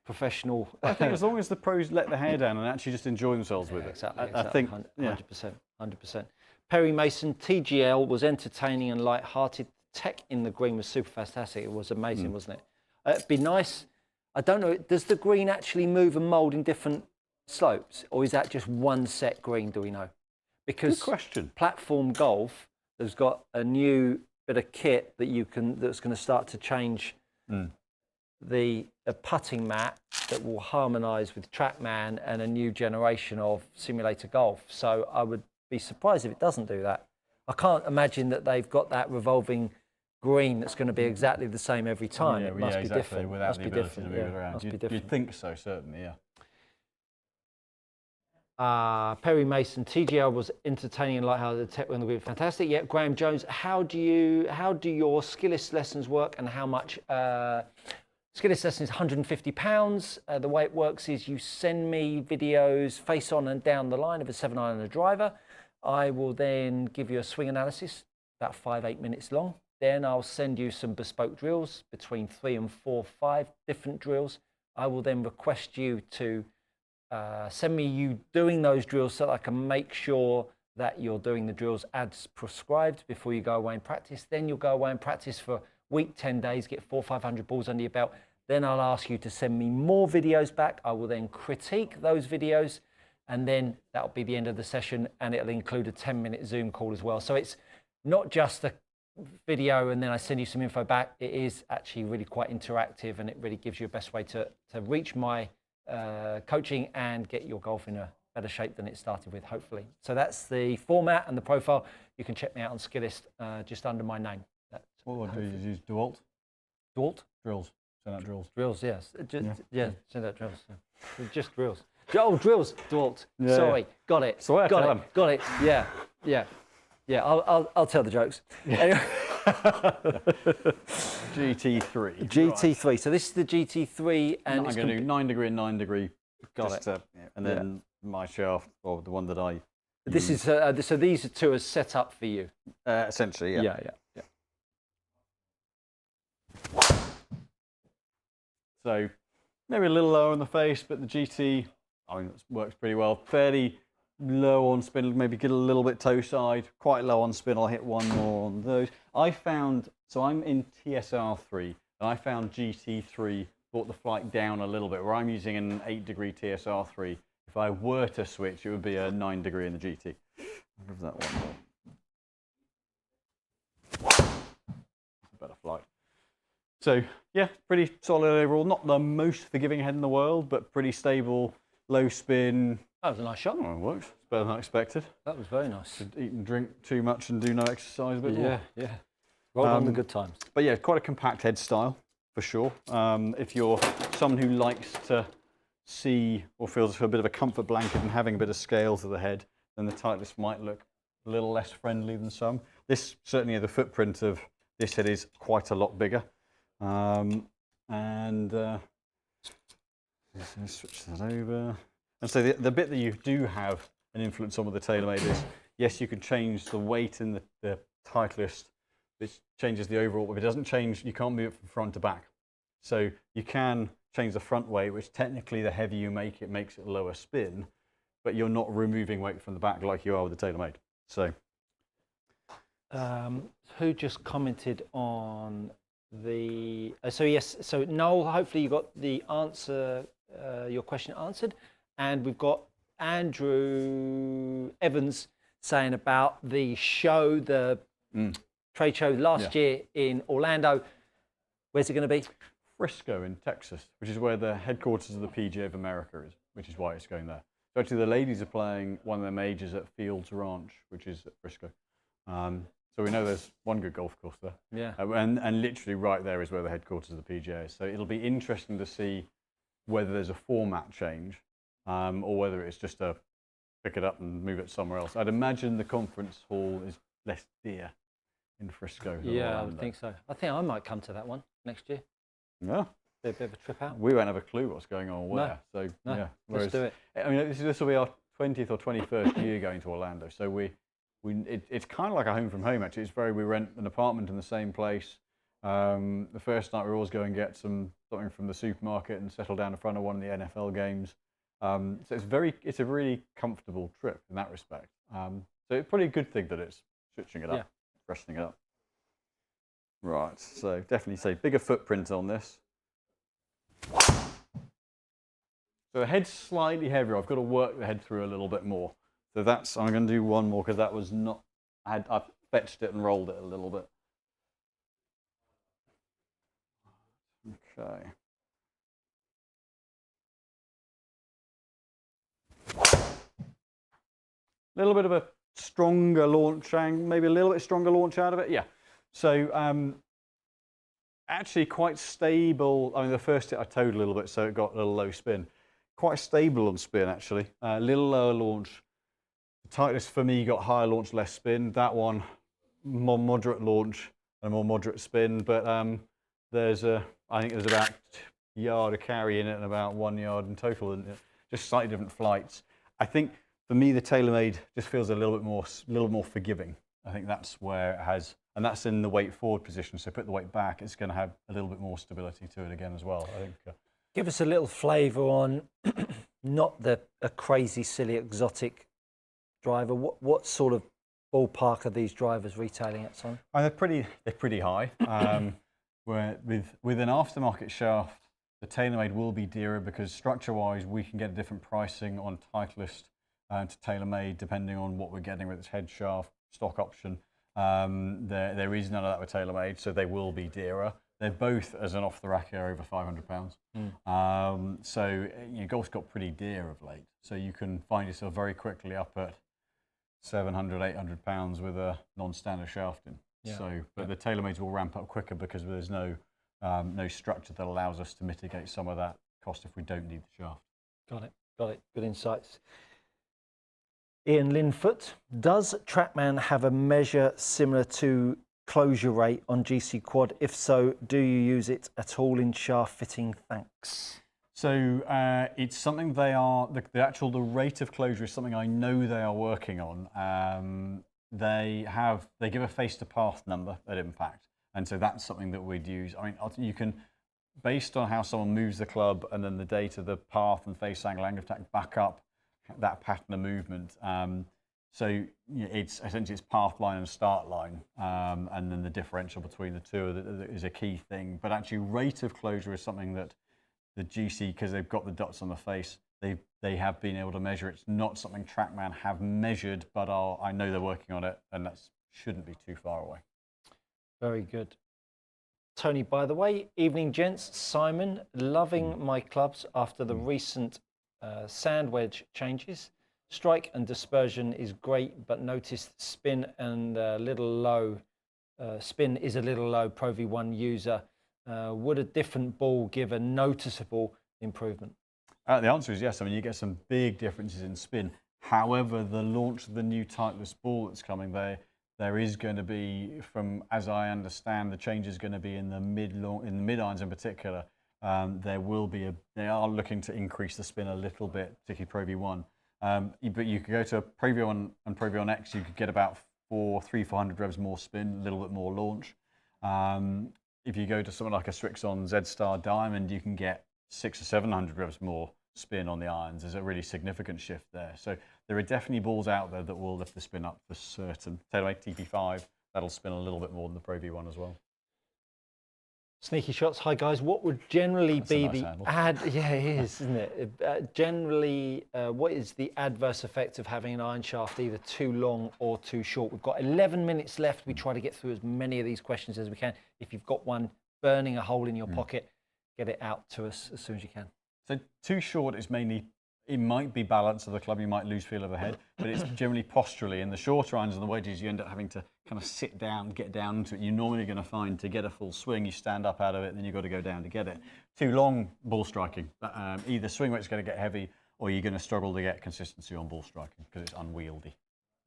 professional. I think as long as the pros let their hair down and actually just enjoy themselves with it. Exactly. I think 100%. Perry Mason, TGL was entertaining and light-hearted. Tech in the green was super fantastic. It was amazing, wasn't it? It'd be nice. I don't know, does the green actually move and mould in different slopes, or is that just one set green, do we know? Because good question. Platform Golf has got a new bit of kit that that's going to start to change the putting mat that will harmonise with TrackMan and a new generation of simulator golf. So I would be surprised if it doesn't do that. I can't imagine that they've got that revolving green that's going to be exactly the same every time. It must be different. Without must the be ability different. to move it around. You'd think so, certainly, yeah. Perry Mason, TGL was entertaining and lighthearted. The tech on the green, fantastic. Yeah, Graham Jones, how do your Skillist lessons work and how much? Skillist lesson is £150. The way it works is you send me videos face on and down the line of a 7-iron and a driver. I will then give you a swing analysis, about 5-8 minutes long. Then I'll send you some bespoke drills, between 3 and 4, 5 different drills. I will then request you to send me you doing those drills so that I can make sure that you're doing the drills as prescribed before you go away and practice. Then you'll go away and practice for a week, 10 days, get 400 or 500 balls under your belt. Then I'll ask you to send me more videos back. I will then critique those videos, and then that'll be the end of the session, and it'll include a 10-minute Zoom call as well. So it's not just a video and then I send you some info back. It is actually really quite interactive, and it really gives you a best way to reach my coaching and get your golf in a better shape than it started with, hopefully. So that's the format and the profile. You can check me out on Skillist just under my name. What would you use? DeWalt? DeWalt? Drills. Send out drills. Drills, yes. Send out drills. Just drills. Oh, drills, DeWalt. Yeah, sorry, got it. So got it. Yeah. I'll tell the jokes. Anyway. GT3. GT3. So this is the GT3, and I'm it's going to do 9 degree and 9 degree. Got it. And then my shaft, or the one that I This is so these are two are set up for you. essentially, yeah. Yeah. So maybe a little lower on the face, but the GT, I mean, it works pretty well. Fairly low on spin, maybe get a little bit toe side. Quite low on spin, I'll hit one more on those. I found, so I'm in TSR3, and I found GT3 brought the flight down a little bit, where I'm using an 8 degree TSR3. If I were to switch, it would be a 9 degree in the GT. I'll give that one more. That's a better flight. So yeah, pretty solid overall. Not the most forgiving head in the world, but pretty stable, low spin. That was a nice shot. Oh, it works. It's better than I expected. That was very nice. Should eat and drink too much and do no exercise a bit more. Yeah. Roll on the good times. But yeah, quite a compact head style for sure. If you're someone who likes to see or feels a bit of a comfort blanket and having a bit of scale to the head, then the Titleist might look a little less friendly than some. This, certainly the footprint of this head is quite a lot bigger. Switch that over. And so the bit that you do have an influence on with the TaylorMade is, yes, you can change the weight in the Titleist, which changes the overall, but if it doesn't change, you can't move it from front to back. So you can change the front weight, which technically the heavier you make it, makes it lower spin, but you're not removing weight from the back like you are with the TaylorMade. So, who just commented on the? So Noel, hopefully you got the answer, your question answered, and we've got Andrew Evans saying about the show, the trade show last year in Orlando. Where's it going to be? Frisco in Texas, which is where the headquarters of the PGA of America is, which is why it's going there. So actually the ladies are playing one of their majors at Fields Ranch, which is at Frisco. So we know there's one good golf course there. Yeah. And literally right there is where the headquarters of the PGA is. So it'll be interesting to see whether there's a format change or whether it's just a pick it up and move it somewhere else. I'd imagine the conference hall is less dear in Frisco than Yeah, Orlando. I would think so. I think I might come to that one next year. Yeah. Be a bit of a trip out. We won't have a clue what's going on where. No. So No. yeah. Let's do it. I mean, this will be our 20th or 21st year going to Orlando. So it's kind of like a home from home actually. We rent an apartment in the same place. The first night we always go and get something from the supermarket and settle down in front of one of the NFL games. So it's a really comfortable trip in that respect. So it's probably a good thing that it's switching it up, freshening it up. Right, so definitely say bigger footprint on this. So the head's slightly heavier. I've got to work the head through a little bit more. So I'm going to do one more because that was not, I fetched it and rolled it a little bit. Okay. A little bit of a stronger launch angle, maybe a little bit stronger launch out of it. Yeah. So actually quite stable. I mean, the first hit I towed a little bit, so it got a little low spin. Quite stable on spin, actually. A little lower launch. The Titleist for me got higher launch, less spin. That one, more moderate launch and more moderate spin. But I think there's about a yard of carry in it and about 1 yard in total. And just slightly different flights. I think for me, the TaylorMade just feels a little bit more forgiving. I think that's where it has, and that's in the weight forward position. So put the weight back, it's going to have a little bit more stability to it again as well. I think. Give us a little flavour on not a crazy, silly, exotic driver. What sort of ballpark are these drivers retailing at, son? They're pretty high. Where with an aftermarket shaft, the TaylorMade will be dearer because structure-wise, we can get a different pricing on Titleist to TaylorMade depending on what we're getting with its head shaft, stock option. There is none of that with TaylorMade, so they will be dearer. They're both, as an off-the-rack, are over £500. So golf's got pretty dear of late. So you can find yourself very quickly up at £700, £800 with a non-standard shaft in. Yeah. But the TaylorMades will ramp up quicker because there's no structure that allows us to mitigate some of that cost if we don't need the shaft. Got it. Good insights. Ian Linfoot, does TrackMan have a measure similar to closure rate on GC Quad? If so, do you use it at all in shaft fitting? Thanks. So it's something they are, the rate of closure is something I know they are working on. They give a face to path number at impact. And so that's something that we'd use. I mean, you can, based on how someone moves the club and then the data, the path and face angle, angle of attack, back up that pattern of movement. So it's essentially it's path line and start line, and then the differential between the two is a key thing. But actually, rate of closure is something that the GC, because they've got the dots on the face, they have been able to measure. It's not something TrackMan have measured, but I know they're working on it, and that shouldn't be too far away. Very good. Tony, by the way, evening gents. Simon, loving my clubs after the recent sand wedge changes. Strike and dispersion is great, but noticed spin and spin is a little low. Pro V1 user. Would a different ball give a noticeable improvement? The answer is yes. I mean, you get some big differences in spin. However, the launch of the new Titleist ball that's coming there is going to be, from as I understand, the change is going to be in the mid irons in particular. They are looking to increase the spin a little bit, particularly Pro V1. But you could go to Pro V1 and Pro V1 X, you could get about 400 revs more spin, a little bit more launch. If you go to something like a Strixon Z-Star Diamond, you can get 600 or 700 revs more spin on the irons. There's a really significant shift there. So there are definitely balls out there that will lift the spin up for certain. TaylorMade TP5, that'll spin a little bit more than the Pro V1 as well. Sneaky shots. Hi guys. What would generally be the Yeah, it is, isn't it? Generally, what is the adverse effect of having an iron shaft either too long or too short? We've got 11 minutes left. We try to get through as many of these questions as we can. If you've got one burning a hole in your pocket, get it out to us as soon as you can. So too short is mainly, it might be balance of the club, you might lose feel of the head, but it's generally posturally. In the shorter irons and the wedges, you end up having to kind of sit down, get down into it. You're normally going to find to get a full swing, you stand up out of it, and then you've got to go down to get it. Too long ball striking. Either swing rate's going to get heavy, or you're going to struggle to get consistency on ball striking because it's unwieldy.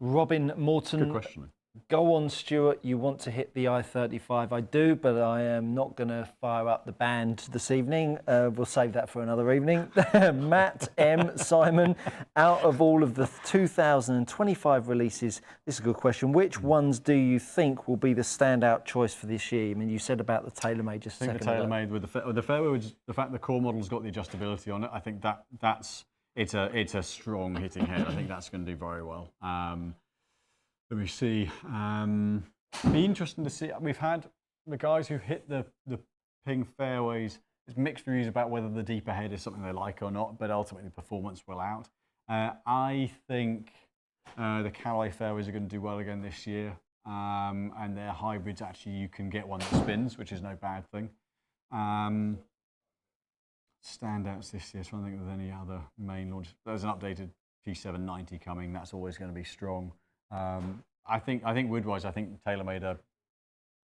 Robin Morton. Good question. Go on, Stuart. You want to hit the I-35. I do, but I am not going to fire up the band this evening. We'll save that for another evening. Matt M. Simon, out of all of the 2025 releases, this is a good question. Which ones do you think will be the standout choice for this year? I mean, you said about the TaylorMade just a second ago. I think the TaylorMade with the fairway, the fact the core model's got the adjustability on it, I think it's a strong hitting head. I think that's going to do very well. Let me see. Be interesting to see. We've had the guys who hit the ping fairways. There's mixed reviews about whether the deeper head is something they like or not, but ultimately performance will out. I think the Callaway fairways are going to do well again this year, and their hybrids actually you can get one that spins, which is no bad thing. Standouts this year. So I don't think there's any other main launch. There's an updated T790 coming. That's always going to be strong. I think wood-wise, I think TaylorMade are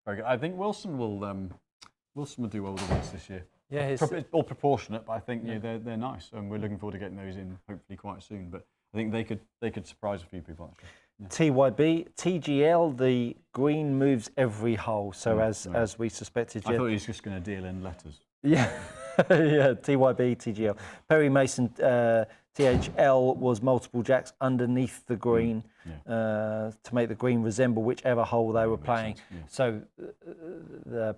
very good. I think Wilson will do well with the woods this year. Yeah, it's all proportionate, but I think they're nice, and we're looking forward to getting those in hopefully quite soon. But I think they could surprise a few people actually. Yeah. TYB, TGL, the green moves every hole. So as we suspected, I thought he was just going to deal in letters. Yeah, yeah. TYB, TGL. Perry Mason. THL was multiple jacks underneath the green to make the green resemble whichever hole they were playing. Yeah. So the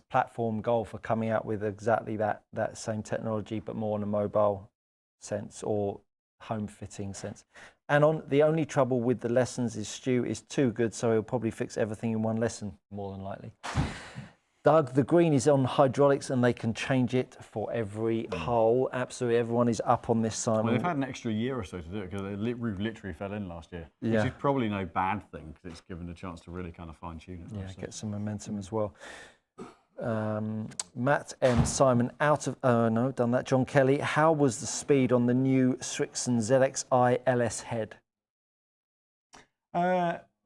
platform golf are coming out with exactly that same technology, but more in a mobile sense or home fitting sense. And the only trouble with the lessons is Stu is too good, so he'll probably fix everything in one lesson, more than likely. Doug, the green is on hydraulics and they can change it for every hole. Absolutely, everyone is up on this side. Well, they've had an extra year or so to do it because the roof literally fell in last year, which is probably no bad thing because it's given a chance to really kind of fine tune it. Yeah, get some momentum as well. Matt M. Simon, out of, no, done that. John Kelly, how was the speed on the new Strixon ZXi LS head?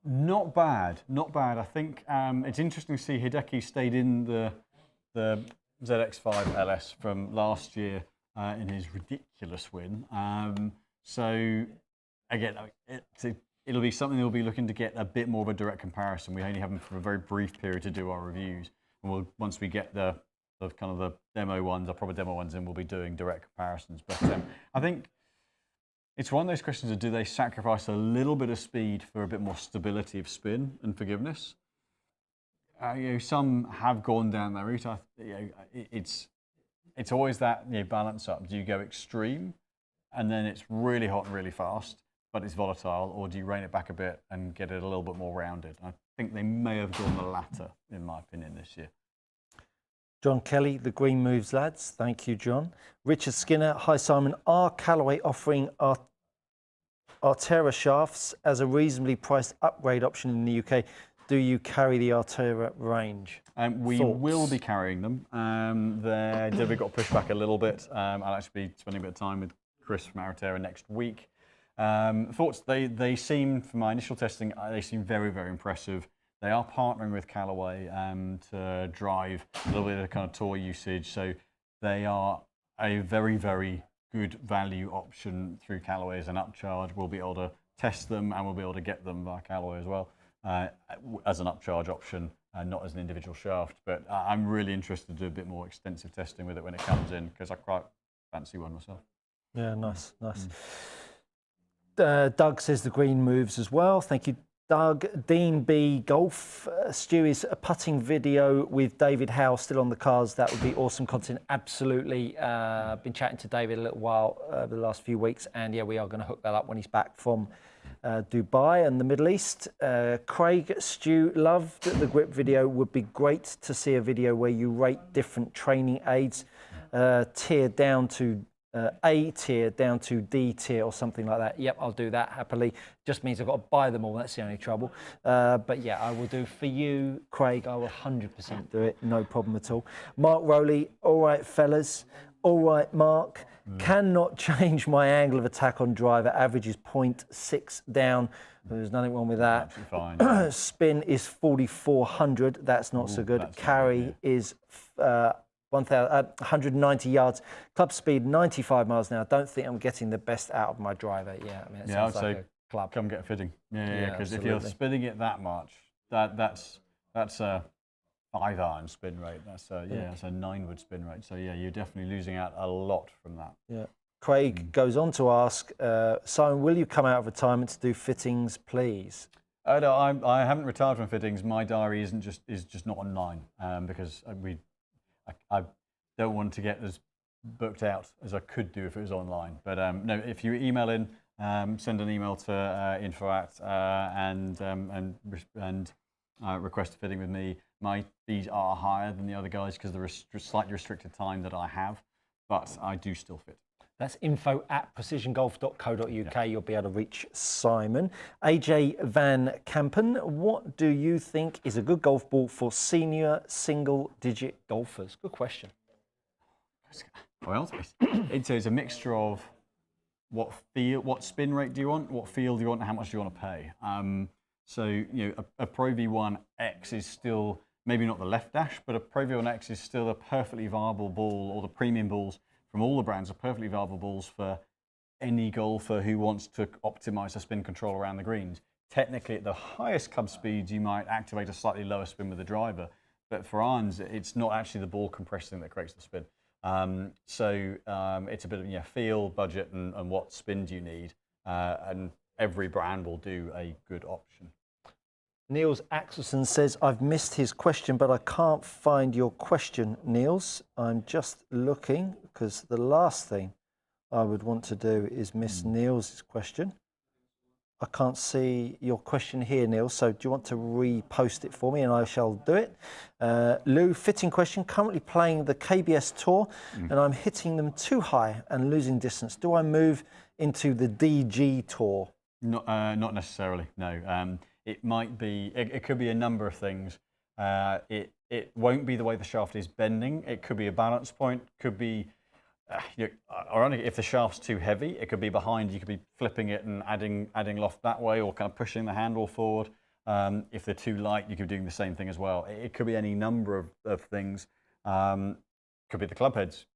Not bad, not bad. I think it's interesting to see Hideki stayed in the ZX5 LS from last year in his ridiculous win. So again, it'll be something we'll be looking to get a bit more of a direct comparison. We only have them for a very brief period to do our reviews, and once we get the kind of the demo ones, our proper demo ones in, we'll be doing direct comparisons. But I think it's one of those questions of, do they sacrifice a little bit of speed for a bit more stability of spin and forgiveness? Some have gone down that route. It's always that balance up. Do you go extreme, and then it's really hot and really fast, but it's volatile, or do you rein it back a bit and get it a little bit more rounded? I think they may have gone the latter, in my opinion, this year. John Kelly, the green moves, lads. Thank you, John. Richard Skinner, hi Simon. Are Callaway offering Artera shafts as a reasonably priced upgrade option in the UK? Do you carry the Artera range? We Thoughts? will be carrying them. They've got pushed back a little bit. I'll actually be spending a bit of time with Chris from Artera next week. Thoughts? They seem, from my initial testing, they seem very, very impressive. They are partnering with Callaway to drive a little bit of kind of tour usage. So they are a very, very good value option through Callaway as an upcharge. We'll be able to test them, and we'll be able to get them by Callaway as well as an upcharge option, not as an individual shaft. But I'm really interested to do a bit more extensive testing with it when it comes in, because I quite fancy one myself. Yeah, nice. Doug says the green moves as well. Thank you, Doug. Dean B Golf, Stewie's putting video with David Howe still on the cards. That would be awesome content. Absolutely. Been chatting to David a little while over the last few weeks, and yeah, we are going to hook that up when he's back from Dubai and the Middle East. Craig, Stu, loved the grip video. Would be great to see a video where you rate different training aids, tier down to A tier down to D tier or something like that. Yep, I'll do that happily. Just means I've got to buy them all. That's the only trouble. But yeah, I will do for you, Craig. I will 100% do it. No problem at all. Mark Rowley. All right, fellas. All right, Mark. Cannot change my angle of attack on driver. Average is 0.6 down. There's nothing wrong with that. Fine. Spin is 4,400. That's not so good. Carry is 190 yards. Club speed 95 miles an hour. Don't think I'm getting the best out of my driver. Yeah, I mean, it sounds like a club. Come get a fitting. Yeah, because if you're spinning it that much, that's a 5-iron spin rate. That's a 9-wood spin rate. So yeah, you're definitely losing out a lot from that. Yeah. Craig goes on to ask, Simon, will you come out of retirement to do fittings, please? Oh no, I haven't retired from fittings. My diary is just not online because I don't want to get as booked out as I could do if it was online. But no, if you email in, send an email to info at and request a fitting with me. My fees are higher than the other guys because of the slightly restricted time that I have, but I do still fit. That's info@precisiongolf.co.uk. Yeah. You'll be able to reach Simon. AJ Van Kampen, what do you think is a good golf ball for senior single-digit golfers? Good question. Well, it's a mixture of what spin rate do you want, what feel do you want, and how much do you want to pay. So a Pro V1 X is still maybe not the left dash, but a Pro V1 X is still a perfectly viable ball, or the premium balls from all the brands are perfectly viable balls for any golfer who wants to optimize the spin control around the greens. Technically, at the highest club speeds, you might activate a slightly lower spin with the driver, but for irons, it's not actually the ball compressing that creates the spin. So it's a bit of feel, budget, and what spin do you need, and every brand will do a good option. Niels Axelson says, I've missed his question, but I can't find your question, Niels. I'm just looking, because the last thing I would want to do is miss Niels' question. I can't see your question here, Niels, so do you want to repost it for me, and I shall do it. Lou, fitting question, currently playing the KBS Tour, and I'm hitting them too high and losing distance. Do I move into the DG Tour? Not necessarily, no. It might be, it could be a number of things. It won't be the way the shaft is bending. It could be a balance point, could be, ironically, if the shaft's too heavy, it could be behind, you could be flipping it and adding loft that way, or kind of pushing the handle forward. If they're too light, you could be doing the same thing as well. It could be any number of things. Could be the club heads.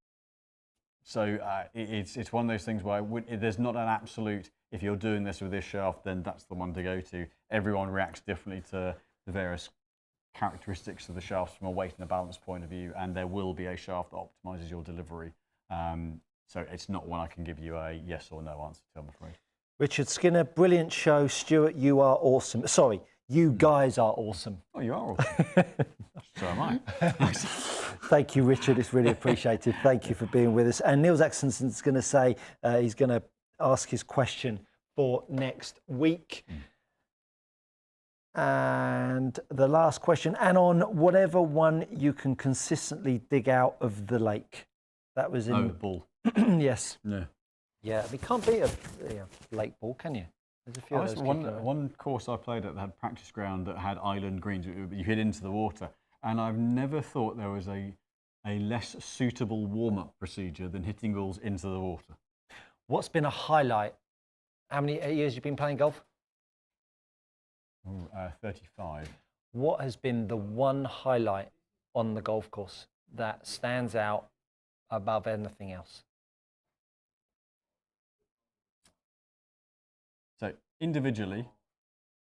So it's one of those things where there's not an absolute, if you're doing this with this shaft, then that's the one to go to. Everyone reacts differently to the various characteristics of the shafts from a weight and a balance point of view, and there will be a shaft that optimizes your delivery. So it's not one I can give you a yes or no answer to, I'm afraid. Richard Skinner, brilliant show. Stuart, you are awesome. Sorry, you guys are awesome. Oh, you are awesome. So am I. Thank you, Richard. It's really appreciated. Thank you for being with us. And Niels Axelson's going to say he's going to ask his question for next week. And the last question, and on whatever one you can consistently dig out of the lake. That was in the ball. Yes. Yeah. Yeah, we can't beat a lake ball, can you? There's a few of those. One course I played at that had practice ground that had island greens. You hit into the water, and I've never thought there was a less suitable warm-up procedure than hitting balls into the water. What's been a highlight? How many years have you been playing golf? 35. What has been the one highlight on the golf course that stands out above anything else? So individually,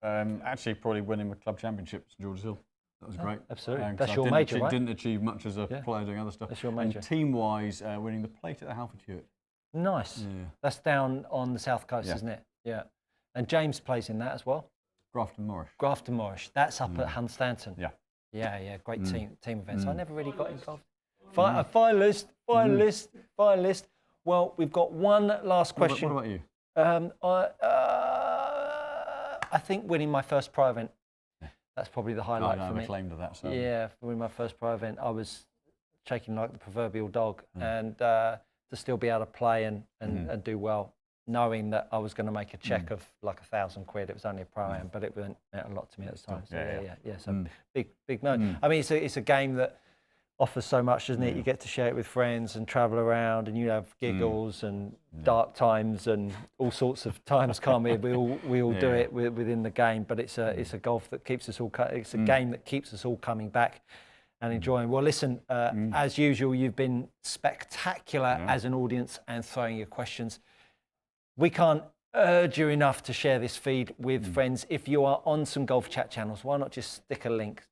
actually probably winning the club championship at St George's Hill. That was great. Absolutely. That's your major, right? Didn't achieve much as a player doing other stuff. That's your major. And team-wise, winning the plate at the Halford Hewitt. Nice. Yeah. That's down on the south coast, isn't it? Yeah. And James plays in that as well. Grafton Moorish. Grafton Moorish. That's up at Hunstanton. Yeah. Yeah. Great team events. I never really got involved. Finalist. Well, we've got one last question. What about you? I think winning my first pro event. That's probably the highlight for me. I'm ashamed of that. So. Yeah, for winning my first pro event, I was shaking like the proverbial dog, and to still be able to play and do well, knowing that I was going to make a check of like £1,000. It was only a pro am, but it meant a lot to me at the time. So yeah. So big no. I mean, it's a game that offers so much, doesn't it? You get to share it with friends and travel around, and you have giggles and dark times and all sorts of times, can't we? We all do it within the game, but it's a golf that keeps us all. It's a game that keeps us all coming back and enjoying. Well, listen, as usual, you've been spectacular as an audience and throwing your questions. We can't urge you enough to share this feed with friends. If you are on some golf chat channels, why not just stick a link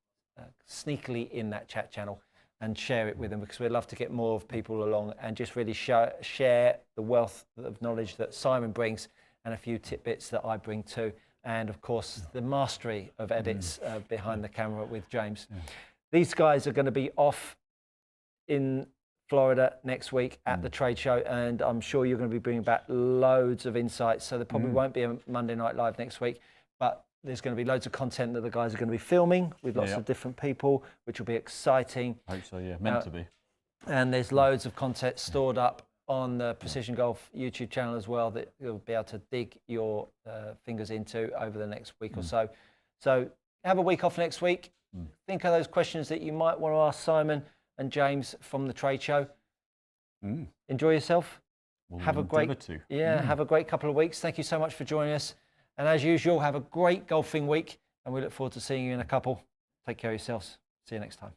sneakily in that chat channel and share it with them, because we'd love to get more of people along and just really share the wealth of knowledge that Simon brings and a few tidbits that I bring too. And of course, the mastery of edits behind the camera with James. These guys are going to be off in Florida next week at the trade show, and I'm sure you're going to be bringing back loads of insights. So there probably won't be a Monday Night Live next week, but there's going to be loads of content that the guys are going to be filming with lots of different people, which will be exciting. I hope so, yeah. Meant to be. And there's loads of content stored up on the Precision Golf YouTube channel as well that you'll be able to dig your fingers into over the next week or so. So have a week off next week. Think of those questions that you might want to ask Simon and James from the trade show. Enjoy yourself. Have a great have a great couple of weeks. Thank you so much for joining us. And as usual, have a great golfing week, and we look forward to seeing you in a couple. Take care of yourselves. See you next time.